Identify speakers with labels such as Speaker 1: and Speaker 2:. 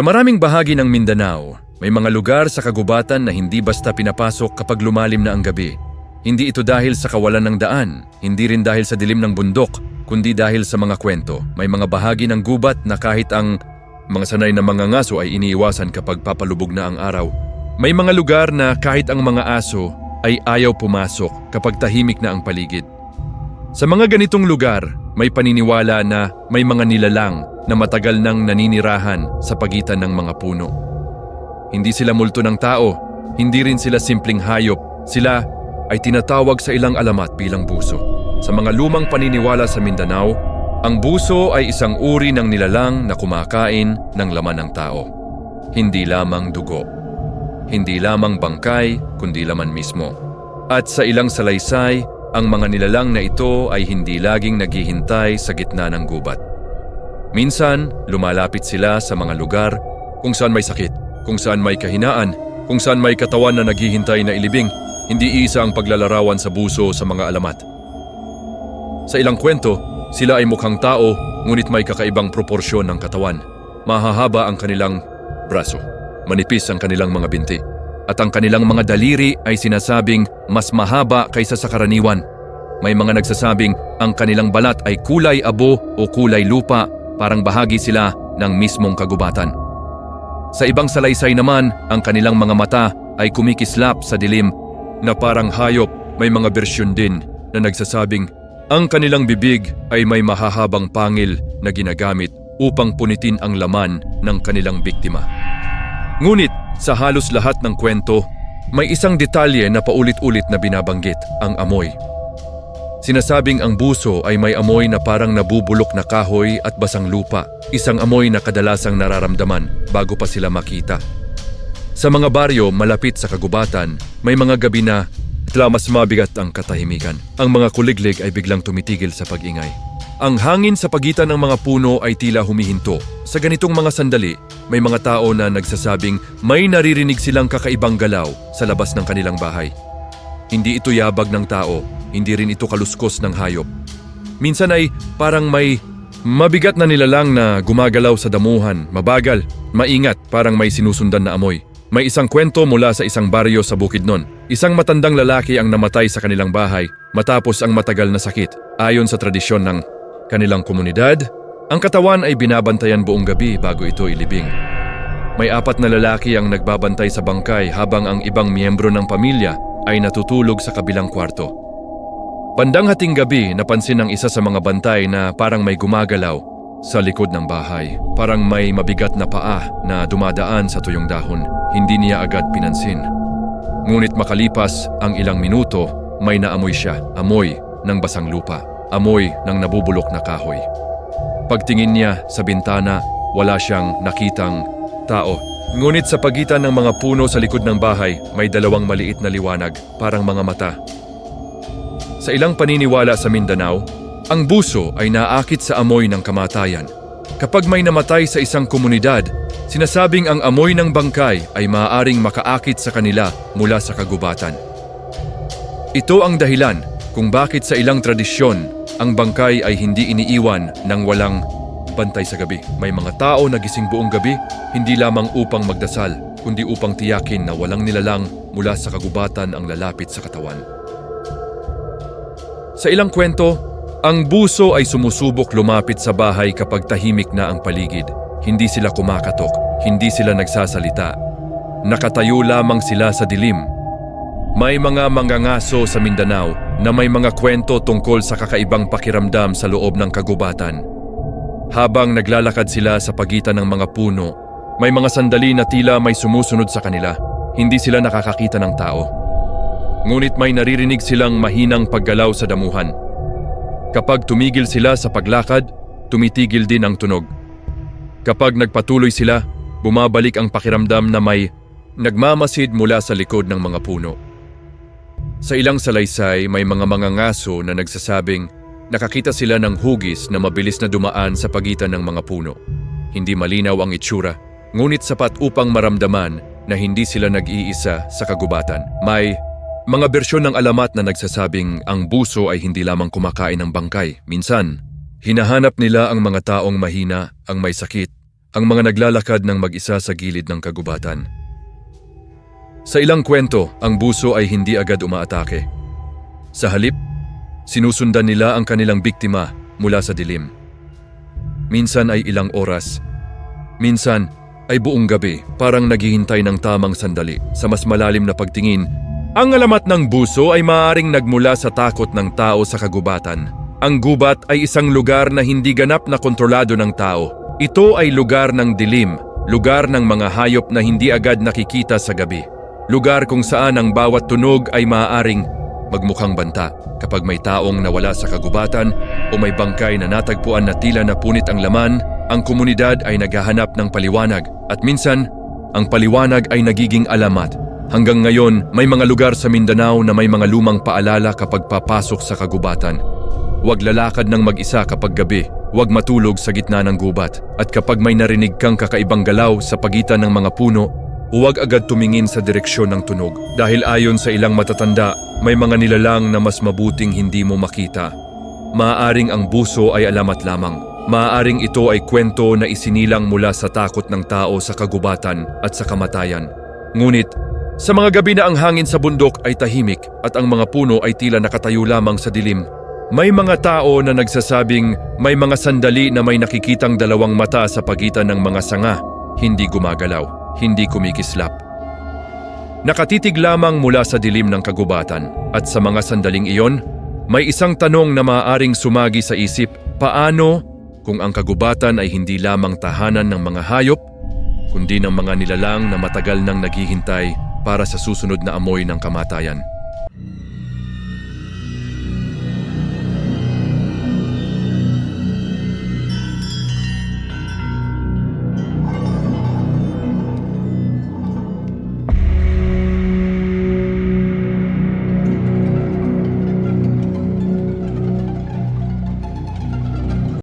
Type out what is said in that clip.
Speaker 1: Sa maraming bahagi ng Mindanao, may mga lugar sa kagubatan na hindi basta pinapasok kapag lumalim na ang gabi. Hindi ito dahil sa kawalan ng daan, hindi rin dahil sa dilim ng bundok, kundi dahil sa mga kwento. May mga bahagi ng gubat na kahit ang mga sanay na mga ngaso ay iniiwasan kapag papalubog na ang araw. May mga lugar na kahit ang mga aso ay ayaw pumasok kapag tahimik na ang paligid. Sa mga ganitong lugar, may paniniwala na may mga nilalang na matagal nang naninirahan sa pagitan ng mga puno. Hindi sila multo ng tao, hindi rin sila simpleng hayop, sila ay tinatawag sa ilang alamat bilang buso. Sa mga lumang paniniwala sa Mindanao, ang buso ay isang uri ng nilalang na kumakain ng laman ng tao. Hindi lamang dugo, hindi lamang bangkay, kundi laman mismo. At sa ilang salaysay, ang mga nilalang na ito ay hindi laging naghihintay sa gitna ng gubat. Minsan, lumalapit sila sa mga lugar kung saan may sakit, kung saan may kahinaan, kung saan may katawan na naghihintay na ilibing. Hindi isa ang paglalarawan sa buso sa mga alamat. Sa ilang kwento, sila ay mukhang tao, ngunit may kakaibang proporsyon ng katawan. Mahahaba ang kanilang braso, manipis ang kanilang mga binti, at ang kanilang mga daliri ay sinasabing mas mahaba kaysa sa karaniwan. May mga nagsasabing ang kanilang balat ay kulay abo o kulay lupa, parang bahagi sila ng mismong kagubatan. Sa ibang salaysay naman, ang kanilang mga mata ay kumikislap sa dilim na parang hayop. May mga bersyon din na nagsasabing ang kanilang bibig ay may mahahabang pangil na ginagamit upang punitin ang laman ng kanilang biktima. Ngunit sa halos lahat ng kwento, may isang detalye na paulit-ulit na binabanggit, ang amoy. Sinasabing ang buso ay may amoy na parang nabubulok na kahoy at basang lupa, isang amoy na kadalasang nararamdaman bago pa sila makita. Sa mga baryo malapit sa kagubatan, may mga gabi na tila mas mabigat ang katahimikan. Ang mga kuliglig ay biglang tumitigil sa pag-ingay. Ang hangin sa pagitan ng mga puno ay tila humihinto. Sa ganitong mga sandali, may mga tao na nagsasabing may naririnig silang kakaibang galaw sa labas ng kanilang bahay. Hindi ito yabag ng tao, hindi rin ito kaluskos ng hayop. Minsan ay parang may mabigat na nilalang na gumagalaw sa damuhan, mabagal, maingat, parang may sinusundan na amoy. May isang kwento mula sa isang baryo sa Bukidnon. Isang matandang lalaki ang namatay sa kanilang bahay matapos ang matagal na sakit. Ayon sa tradisyon ng kanilang komunidad, ang katawan ay binabantayan buong gabi bago ito ilibing. May 4 na lalaki ang nagbabantay sa bangkay habang ang ibang miyembro ng pamilya ay natutulog sa kabilang kwarto. Bandang hating gabi, napansin ng isa sa mga bantay na parang may gumagalaw sa likod ng bahay. Parang may mabigat na paa na dumadaan sa tuyong dahon. Hindi niya agad pinansin. Ngunit makalipas ang ilang minuto, may naamoy siya. Amoy ng basang lupa. Amoy ng nabubulok na kahoy. Pagtingin niya sa bintana, wala siyang nakitang tao. Ngunit sa pagitan ng mga puno sa likod ng bahay, may 2 maliit na liwanag, parang mga mata. Sa ilang paniniwala sa Mindanao, ang buso ay naakit sa amoy ng kamatayan. Kapag may namatay sa isang komunidad, sinasabing ang amoy ng bangkay ay maaaring makaakit sa kanila mula sa kagubatan. Ito ang dahilan kung bakit sa ilang tradisyon, ang bangkay ay hindi iniiwan ng walang bantay sa gabi. May mga tao na gising buong gabi, hindi lamang upang magdasal, kundi upang tiyakin na walang nilalang mula sa kagubatan ang lalapit sa katawan. Sa ilang kwento, ang buso ay sumusubok lumapit sa bahay kapag tahimik na ang paligid. Hindi sila kumakatok, hindi sila nagsasalita. Nakatayo lamang sila sa dilim. May mga mangangaso sa Mindanao na may mga kwento tungkol sa kakaibang pakiramdam sa loob ng kagubatan. Habang naglalakad sila sa pagitan ng mga puno, may mga sandali na tila may sumusunod sa kanila. Hindi sila nakakakita ng tao. Ngunit may naririnig silang mahinang paggalaw sa damuhan. Kapag tumigil sila sa paglakad, tumitigil din ang tunog. Kapag nagpatuloy sila, bumabalik ang pakiramdam na may nagmamasid mula sa likod ng mga puno. Sa ilang salaysay, may mga mangangaso na nagsasabing nakakita sila ng hugis na mabilis na dumaan sa pagitan ng mga puno. Hindi malinaw ang itsura, ngunit sapat upang maramdaman na hindi sila nag-iisa sa kagubatan. May mga bersyon ng alamat na nagsasabing ang buso ay hindi lamang kumakain ng bangkay. Minsan, hinahanap nila ang mga taong mahina, ang may sakit, ang mga naglalakad ng mag-isa sa gilid ng kagubatan. Sa ilang kwento, ang buso ay hindi agad umaatake. Sa halip, sinusundan nila ang kanilang biktima mula sa dilim. Minsan ay ilang oras, minsan ay buong gabi, parang naghihintay ng tamang sandali. Sa mas malalim na pagtingin, ang alamat ng buso ay maaaring nagmula sa takot ng tao sa kagubatan. Ang gubat ay isang lugar na hindi ganap na kontrolado ng tao. Ito ay lugar ng dilim, lugar ng mga hayop na hindi agad nakikita sa gabi. Lugar kung saan ang bawat tunog ay maaaring magmukhang banta. Kapag may taong nawala sa kagubatan o may bangkay na natagpuan na tila napunit ang laman, ang komunidad ay naghahanap ng paliwanag at minsan, ang paliwanag ay nagiging alamat. Hanggang ngayon, may mga lugar sa Mindanao na may mga lumang paalala kapag papasok sa kagubatan. Huwag lalakad ng mag-isa kapag gabi, huwag matulog sa gitna ng gubat, at kapag may narinig kang kakaibang galaw sa pagitan ng mga puno, huwag agad tumingin sa direksyon ng tunog. Dahil ayon sa ilang matatanda, may mga nilalang na mas mabuting hindi mo makita. Maaaring ang buso ay alamat lamang. Maaaring ito ay kwento na isinilang mula sa takot ng tao sa kagubatan at sa kamatayan. Ngunit, sa mga gabi na ang hangin sa bundok ay tahimik at ang mga puno ay tila nakatayo lamang sa dilim, may mga tao na nagsasabing may mga sandali na may nakikitang dalawang mata sa pagitan ng mga sanga, hindi gumagalaw, hindi kumikislap. Nakatitig lamang mula sa dilim ng kagubatan at sa mga sandaling iyon, may isang tanong na maaaring sumagi sa isip, paano kung ang kagubatan ay hindi lamang tahanan ng mga hayop, kundi ng mga nilalang na matagal nang naghihintay para sa susunod na amoy ng kamatayan?